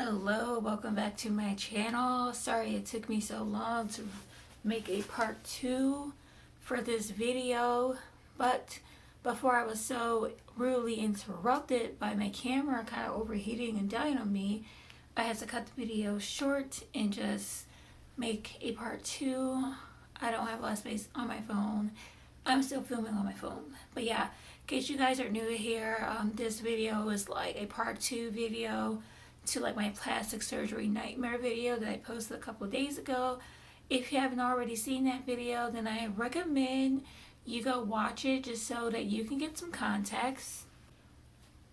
Hello, welcome back to my channel. Sorry it took me so long to make a part 2 for this video, but before I was so rudely interrupted by my camera kind of overheating and dying on me, I had to cut the video short and just make a part 2. I don't have a lot of space on my phone. I'm still filming on my phone. But yeah, in case you guys are new here, this video is like a part 2 video to like my plastic surgery nightmare video that I posted a couple of days ago. If you haven't already seen that video, then I recommend you go watch it just so that you can get some context.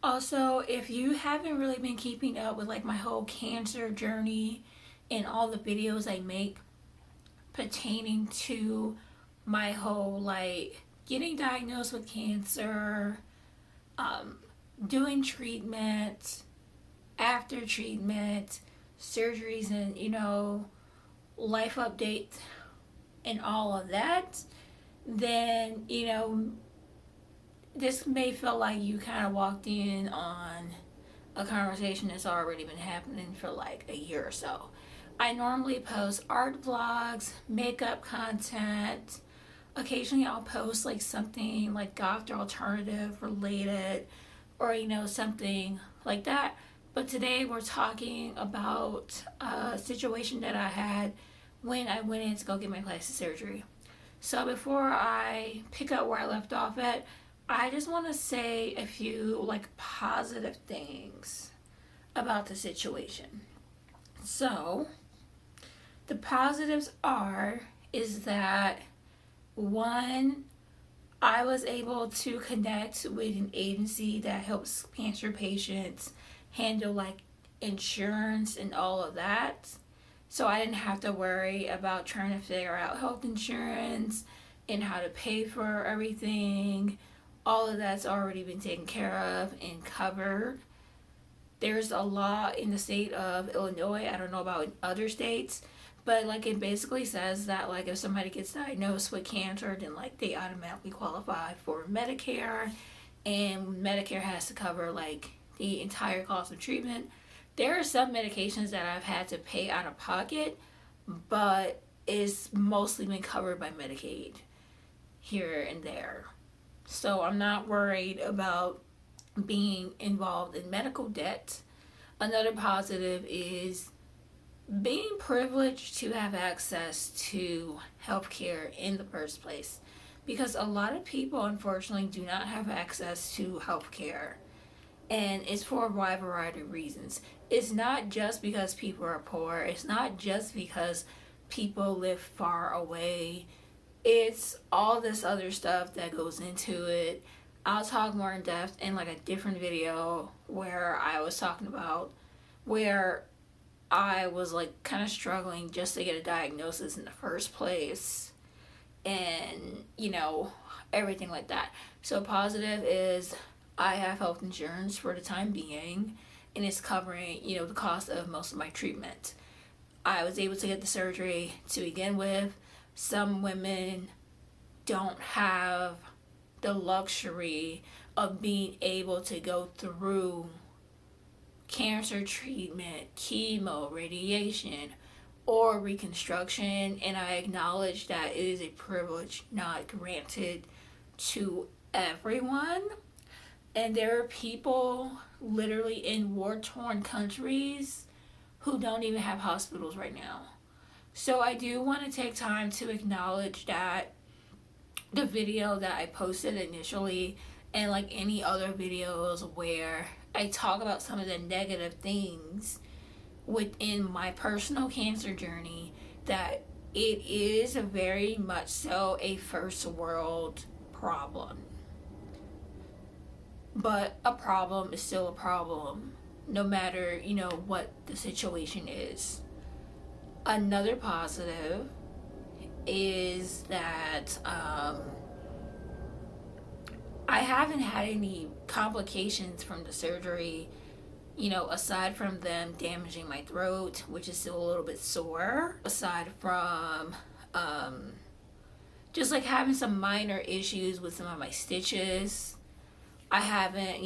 Also, if you haven't really been keeping up with like my whole cancer journey and all the videos I make pertaining to my whole like getting diagnosed with cancer, doing treatment, after treatment, surgeries, and life update and all of that, then this may feel like you kind of walked in on a conversation that's already been happening for like a year or so. I normally post art vlogs, makeup content. Occasionally I'll post like something like goth or alternative related, or something like that. But today we're talking about a situation that I had when I went in to go get my plastic surgery. So before I pick up where I left off at, I just want to say a few like positive things about the situation. So the positives is that, one, I was able to connect with an agency that helps cancer patients handle like insurance and all of that, so I didn't have to worry about trying to figure out health insurance and how to pay for everything. All of that's already been taken care of and covered. There's a law in the state of Illinois, I don't know about other states, but like it basically says that like if somebody gets diagnosed with cancer, then like they automatically qualify for Medicare, and Medicare has to cover like the entire cost of treatment. There are some medications that I've had to pay out of pocket, but it's mostly been covered by Medicaid here and there. So I'm not worried about being involved in medical debt. Another positive is being privileged to have access to healthcare in the first place, because a lot of people unfortunately do not have access to healthcare. And it's for a wide variety of reasons. It's not just because people are poor. It's not just because people live far away. It's all this other stuff that goes into it. I'll talk more in depth in like a different video where I was talking about where I was like kind of struggling just to get a diagnosis in the first place. And, everything like that. So positive is I have health insurance for the time being, and it's covering, the cost of most of my treatment. I was able to get the surgery to begin with. Some women don't have the luxury of being able to go through cancer treatment, chemo, radiation, or reconstruction, and I acknowledge that it is a privilege not granted to everyone. And there are people literally in war-torn countries who don't even have hospitals right now. So I do want to take time to acknowledge that the video that I posted initially, and like any other videos where I talk about some of the negative things within my personal cancer journey, that it is very much so a first world problem. But a problem is still a problem, no matter, what the situation is. Another positive is that I haven't had any complications from the surgery, aside from them damaging my throat, which is still a little bit sore, aside from just like having some minor issues with some of my stitches. I haven't,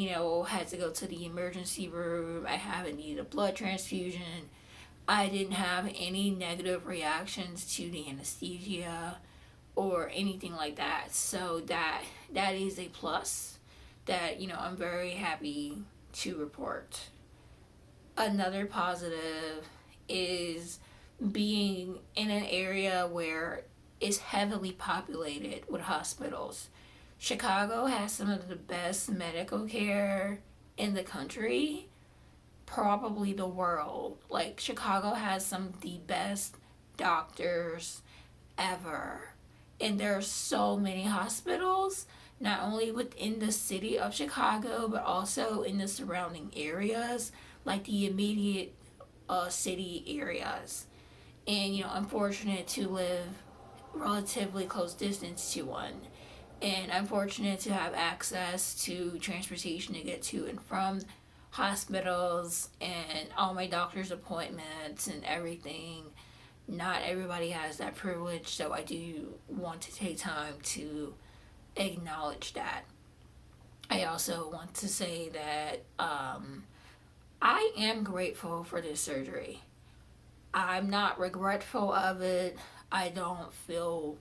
had to go to the emergency room. I haven't needed a blood transfusion. I didn't have any negative reactions to the anesthesia or anything like that. So that is a plus that, I'm very happy to report. Another positive is being in an area where it's heavily populated with hospitals. Chicago has some of the best medical care in the country, probably the world. Like, Chicago has some of the best doctors ever. And there are so many hospitals, not only within the city of Chicago, but also in the surrounding areas, like the immediate city areas. And, I'm fortunate to live relatively close distance to one. And I'm fortunate to have access to transportation to get to and from hospitals and all my doctor's appointments and everything. Not everybody has that privilege, so I do want to take time to acknowledge that. I also want to say that I am grateful for this surgery. I'm not regretful of it. I don't feel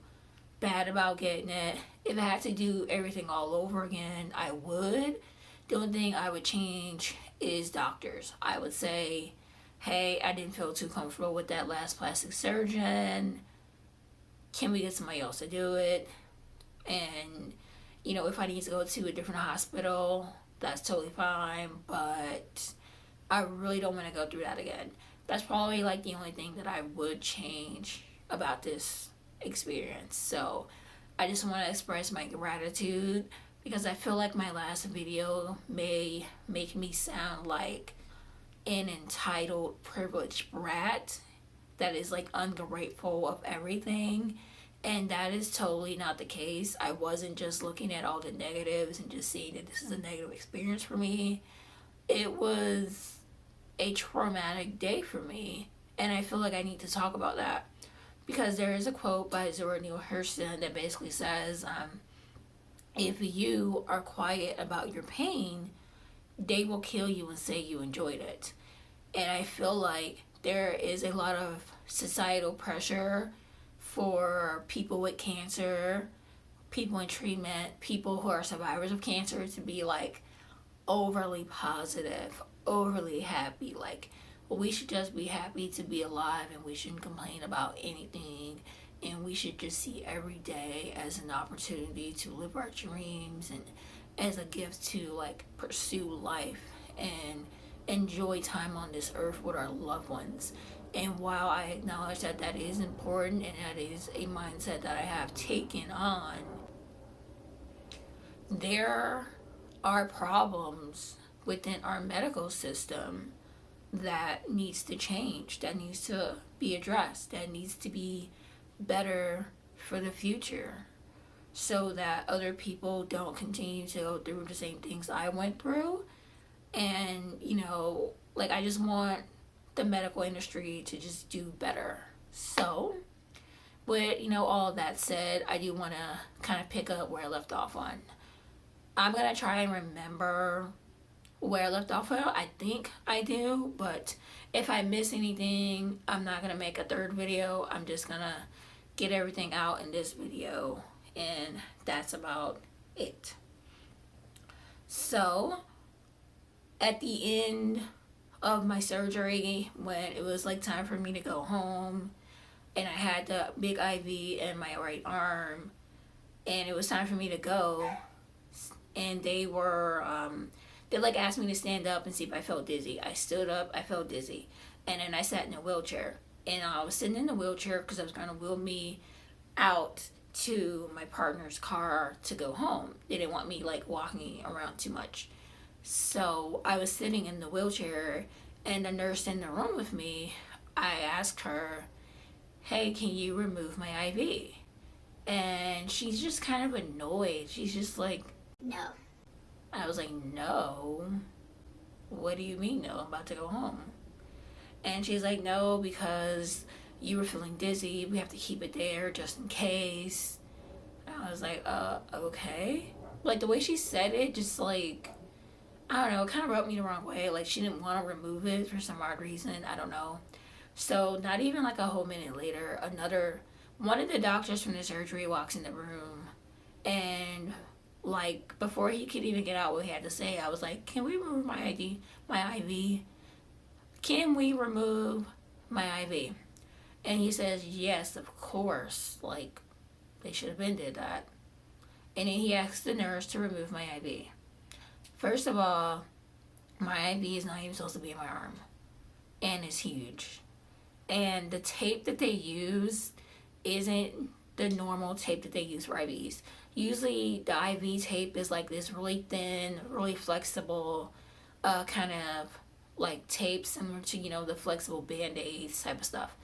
bad about getting it. If I had to do everything all over again, I would. The only thing I would change is doctors. I would say, hey, I didn't feel too comfortable with that last plastic surgeon. Can we get somebody else to do it? And, if I need to go to a different hospital, that's totally fine. But I really don't want to go through that again. That's probably like the only thing that I would change about this experience. So I just want to express my gratitude, because I feel like my last video may make me sound like an entitled, privileged brat that is like ungrateful of everything. And that is totally not the case. I wasn't just looking at all the negatives and just seeing that this is a negative experience for me. It was a traumatic day for me, and I feel like I need to talk about that, because there is a quote by Zora Neale Hurston that basically says, if you are quiet about your pain, they will kill you and say you enjoyed it. And I feel like there is a lot of societal pressure for people with cancer, people in treatment, people who are survivors of cancer to be like overly positive, overly happy. Like, we should just be happy to be alive, and we shouldn't complain about anything, and we should just see every day as an opportunity to live our dreams and as a gift to like pursue life and enjoy time on this earth with our loved ones. And while I acknowledge that that is important and that is a mindset that I have taken on, there are problems within our medical system that needs to change, that needs to be addressed, that needs to be better for the future, so that other people don't continue to go through the same things I went through. And, like, I just want the medical industry to just do better. So, with, all that said, I do want to kind of pick up where I left off on. I'm going to try and remember where I left off on. I think I do, but if I miss anything, I'm not going to make a third video. I'm just going to get everything out in this video, and that's about it. So, at the end of my surgery, when it was like time for me to go home, and I had the big IV in my right arm, and it was time for me to go, and they like asked me to stand up and see if I felt dizzy. I stood up, I felt dizzy, and then I sat in a wheelchair, and I was sitting in the wheelchair because I was going to wheel me out to my partner's car to go home. They didn't want me like walking around too much. So I was sitting in the wheelchair, and the nurse in the room with me, I asked her, hey, can you remove my IV? And she's just kind of annoyed. She's just like, no. I was like, no? What do you mean no? I'm about to go home. And she's like, no, because you were feeling dizzy. We have to keep it there just in case. And I was like, okay. Like the way she said it, just like, I don't know, it kind of rubbed me the wrong way. Like she didn't want to remove it for some odd reason. I don't know. So not even like a whole minute later, another one of the doctors from the surgery walks in the room, and like before he could even get out what he had to say, I was like, "Can we remove my IV? Can we remove my IV?" And he says, "Yes, of course. Like they should have been did that." And then he asked the nurse to remove my IV. First of all, my IV is not even supposed to be in my arm, and it's huge. And the tape that they use isn't the normal tape that they use for IVs. Usually, the IV tape is like this really thin, really flexible, kind of like tape similar to the flexible band-aids type of stuff.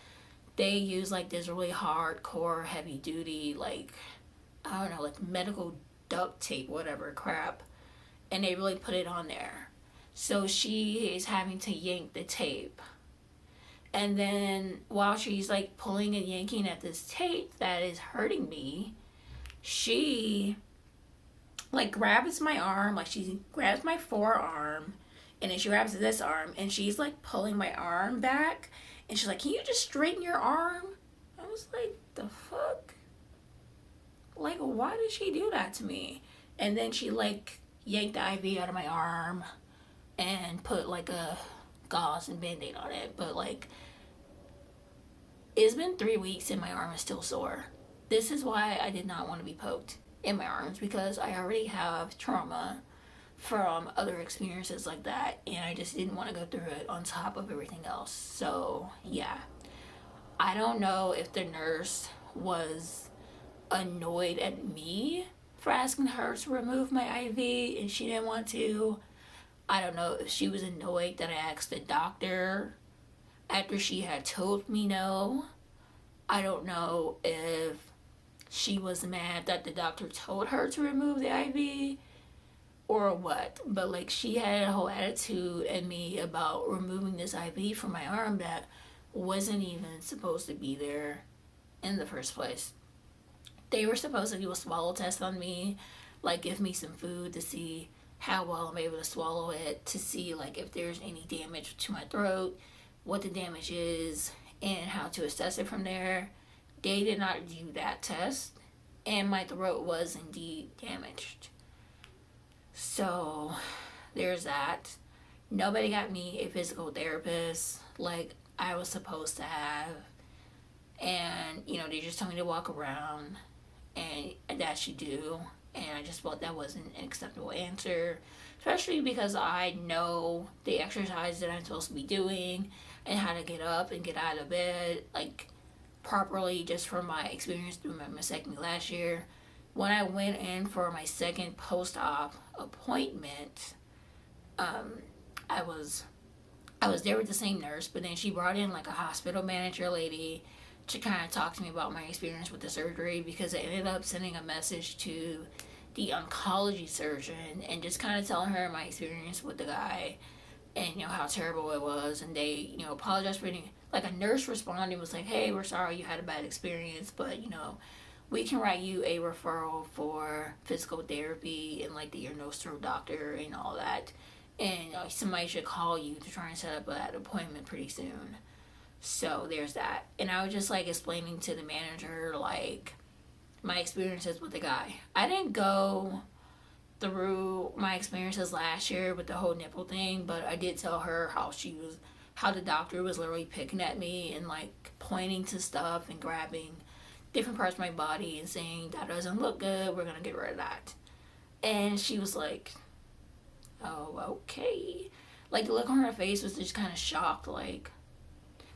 They use like this really hardcore, heavy duty, like I don't know, like medical duct tape, whatever crap, and they really put it on there. So she is having to yank the tape. And then while she's like pulling and yanking at this tape that is hurting me, she like grabs my arm, like she grabs my forearm, and then she grabs this arm, and she's like pulling my arm back, and she's like, "Can you just straighten your arm?" I was like, "The fuck? Like, why did she do that to me?" And then she like yanked the IV out of my arm and put like a gauze and band-aid on it. But like, it's been 3 weeks and my arm is still sore. This is why I did not want to be poked in my arms, because I already have trauma from other experiences like that, and I just didn't want to go through it on top of everything else. So yeah, I don't know if the nurse was annoyed at me for asking her to remove my IV and she didn't want to. I don't know if she was annoyed that I asked the doctor after she had told me no. I don't know if she was mad that the doctor told her to remove the IV or what. But like, she had a whole attitude at me about removing this IV from my arm that wasn't even supposed to be there in the first place. They were supposed to do a swallow test on me, like give me some food to see how well I'm able to swallow it, to see like if there's any damage to my throat, what the damage is, and how to assess it from there. They did not do that test, and my throat was indeed damaged. So there's that. Nobody got me a physical therapist like I was supposed to have. And, they just told me to walk around, and that you do. And I just felt that wasn't an acceptable answer, especially because I know the exercise that I'm supposed to be doing and how to get up and get out of bed, like, properly, just from my experience through my mastectomy last year. When I went in for my second post-op appointment, I was there with the same nurse, but then she brought in like a hospital manager lady to kind of talk to me about my experience with the surgery, because I ended up sending a message to the oncology surgeon and just kind of telling her my experience with the guy and how terrible it was. And they apologized for anything. Like, a nurse responded and was like, "Hey, we're sorry you had a bad experience, but we can write you a referral for physical therapy and like the ear nose throat doctor and all that, and somebody should call you to try and set up that appointment pretty soon." So there's that. And I was just like explaining to the manager like my experiences with the guy. I didn't go through my experiences last year with the whole nipple thing, but I did tell her how the doctor was literally picking at me and like pointing to stuff and grabbing different parts of my body and saying, "That doesn't look good, we're gonna get rid of that." And she was like, "Oh, okay." Like, the look on her face was just kind of shocked, like,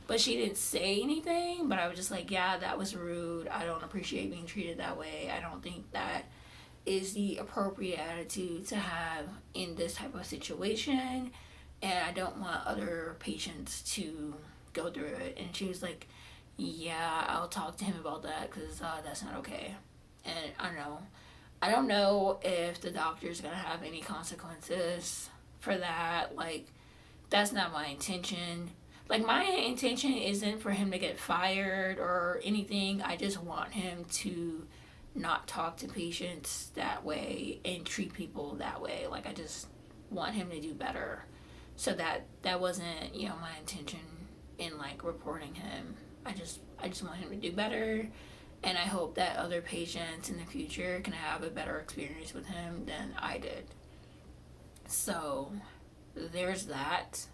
but she didn't say anything. But I was just like, "Yeah, that was rude. I don't appreciate being treated that way. I don't think that is the appropriate attitude to have in this type of situation, and I don't want other patients to go through it." And she was like, "Yeah, I'll talk to him about that, because that's not okay." And I don't know if the doctor's gonna have any consequences for that. Like, that's not my intention. Like, my intention isn't for him to get fired or anything. I just want him to not talk to patients that way and treat people that way. Like, I just want him to do better. So that wasn't, my intention in like reporting him. I just want him to do better, and I hope that other patients in the future can have a better experience with him than I did. So there's that.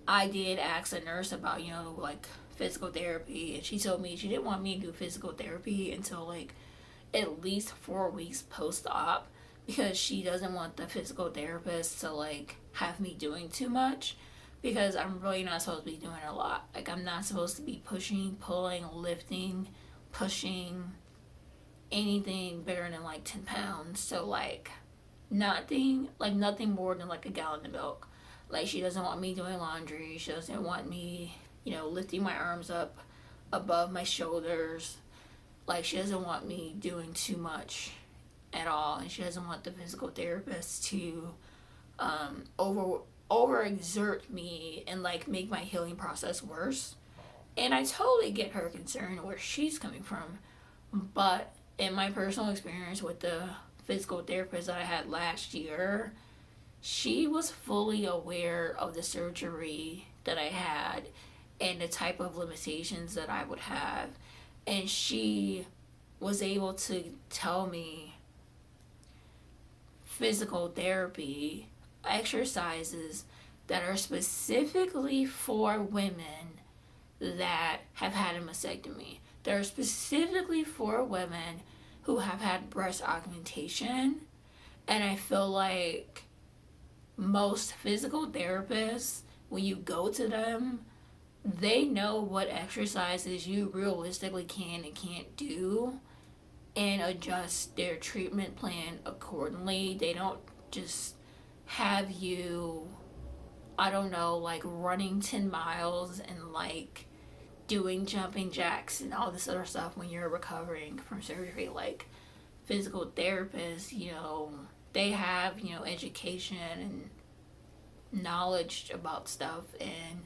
I did ask a nurse about, like physical therapy, and she told me she didn't want me to do physical therapy until like at least 4 weeks post-op, because she doesn't want the physical therapist to like have me doing too much, because I'm really not supposed to be doing a lot. Like, I'm not supposed to be pushing, pulling, lifting, pushing anything bigger than like 10 pounds. So like nothing more than like a gallon of milk. Like, she doesn't want me doing laundry. She doesn't want me, lifting my arms up above my shoulders. Like, she doesn't want me doing too much at all. And she doesn't want the physical therapist to overexert me and like make my healing process worse. And I totally get her concern where she's coming from. But in my personal experience with the physical therapist that I had last year, she was fully aware of the surgery that I had and the type of limitations that I would have. And she was able to tell me physical therapy exercises that are specifically for women that have had a mastectomy. They're specifically for women who have had breast augmentation. And I feel like most physical therapists, when you go to them, they know what exercises you realistically can and can't do and adjust their treatment plan accordingly. They don't just have you, I don't know, like running 10 miles and like doing jumping jacks and all this other stuff when you're recovering from surgery. Like, physical therapists, they have, education and knowledge about stuff. And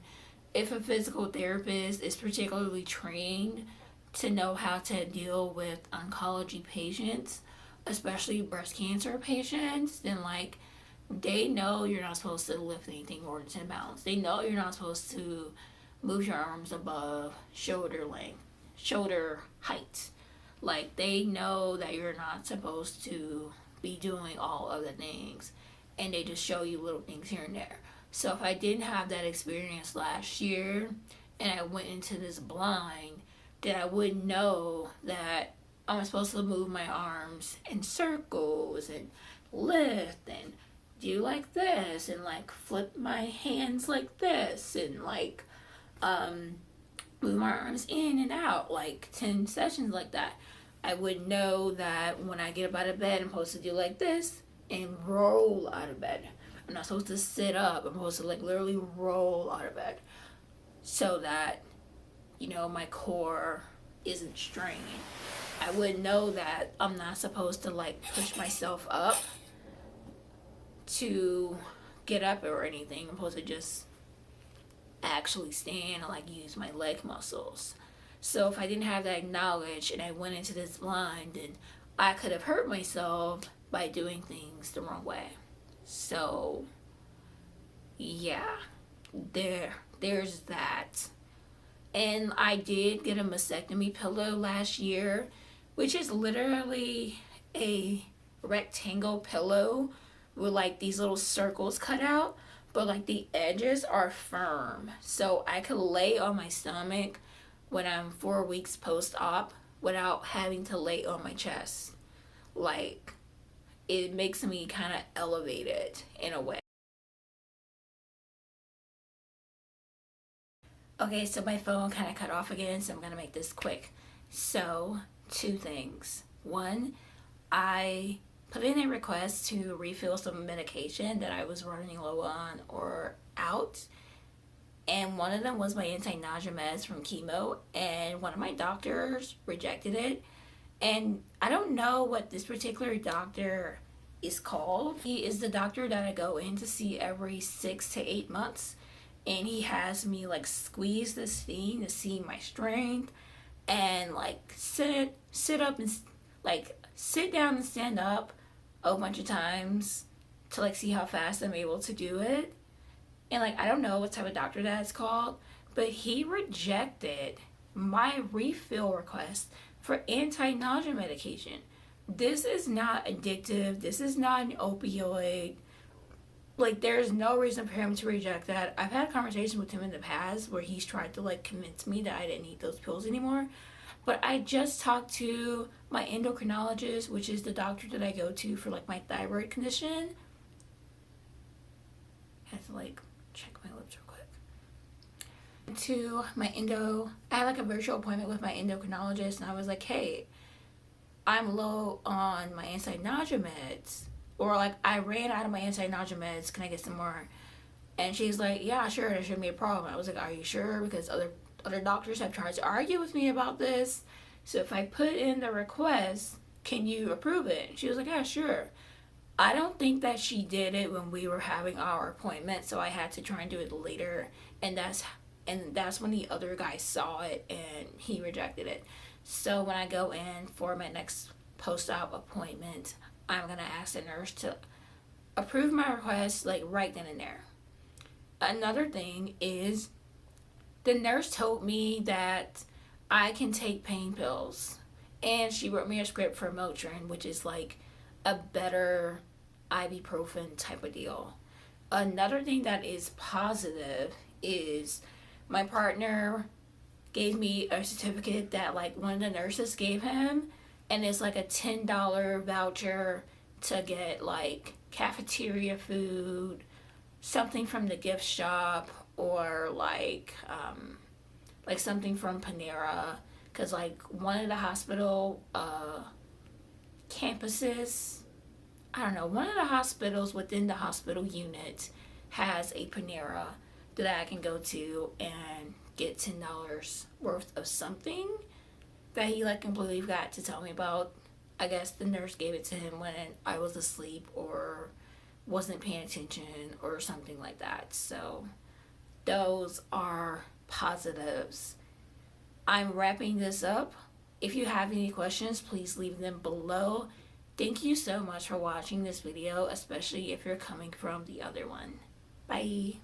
if a physical therapist is particularly trained to know how to deal with oncology patients, especially breast cancer patients, then like they know you're not supposed to lift anything more than 10 pounds. They know you're not supposed to move your arms above shoulder length, shoulder height. Like, they know that you're not supposed to be doing all other things, and they just show you little things here and there. So if I didn't have that experience last year and I went into this blind, then I would know that I'm supposed to move my arms in circles and lift and do like this and like flip my hands like this and like move my arms in and out, like 10 sessions like that. I would know that when I get up out of bed, I'm supposed to do like this and roll out of bed. I'm not supposed to sit up. I'm supposed to like literally roll out of bed so that, my core isn't strained. I would know that I'm not supposed to like push myself up to get up or anything. I'm supposed to just actually stand and like use my leg muscles. So if I didn't have that knowledge and I went into this blind, then I could have hurt myself by doing things the wrong way. So yeah, there's that. And I did get a mastectomy pillow last year, which is literally a rectangle pillow with like these little circles cut out, but like the edges are firm. So I could lay on my stomach when I'm 4 weeks post-op without having to lay on my chest. Like, it makes me kind of elevated in a way. Okay, so my phone kind of cut off again, so I'm going to make this quick. So, 2 things. One, I put in a request to refill some medication that I was running low on or out. And one of them was my anti-nausea meds from chemo, and one of my doctors rejected it. And I don't know what this particular doctor is called. He is the doctor that I go in to see every 6 to 8 months. And he has me like squeeze this thing to see my strength and like sit up and like sit down and stand up a bunch of times to like see how fast I'm able to do it. And like I don't know what type of doctor that's called, but he rejected my refill request for anti-nausea medication. This is not addictive. This is not an opioid. Like there's no reason for him to reject that. I've had conversations with him in the past where he's tried to like convince me that I didn't need those pills anymore. But I just talked to my endocrinologist, which is the doctor that I go to for like my thyroid condition. I have to like check my lips real quick. To my I had like a virtual appointment with my endocrinologist, and I was like, hey, I'm low on my anti-nausea meds, or like I ran out of my anti-nausea meds, can I get some more? And she's like, yeah, sure, there shouldn't be a problem. I was like, are you sure? Because other doctors have tried to argue with me about this, so if I put in the request, can you approve it? And she was like, yeah, sure. I don't think that she did it when we were having our appointment, so I had to try and do it later, and that's when the other guy saw it and he rejected it. So when I go in for my next post-op appointment, I'm gonna ask the nurse to approve my request like right then and there. Another thing is the nurse told me that I can take pain pills, and she wrote me a script for Motrin, which is like a better ibuprofen type of deal. Another thing that is positive is my partner gave me a certificate that like one of the nurses gave him, and it's like a $10 voucher to get like cafeteria food, something from the gift shop, or like something from Panera, because like one of the hospital campuses, I don't know, one of the hospitals within the hospital unit has a Panera that I can go to and get $10 worth of something that he like completely forgot to tell me about. I guess the nurse gave it to him when I was asleep or wasn't paying attention or something like that. So those are positives. I'm wrapping this up. If you have any questions, please leave them below. Thank you so much for watching this video, especially if you're coming from the other one. Bye.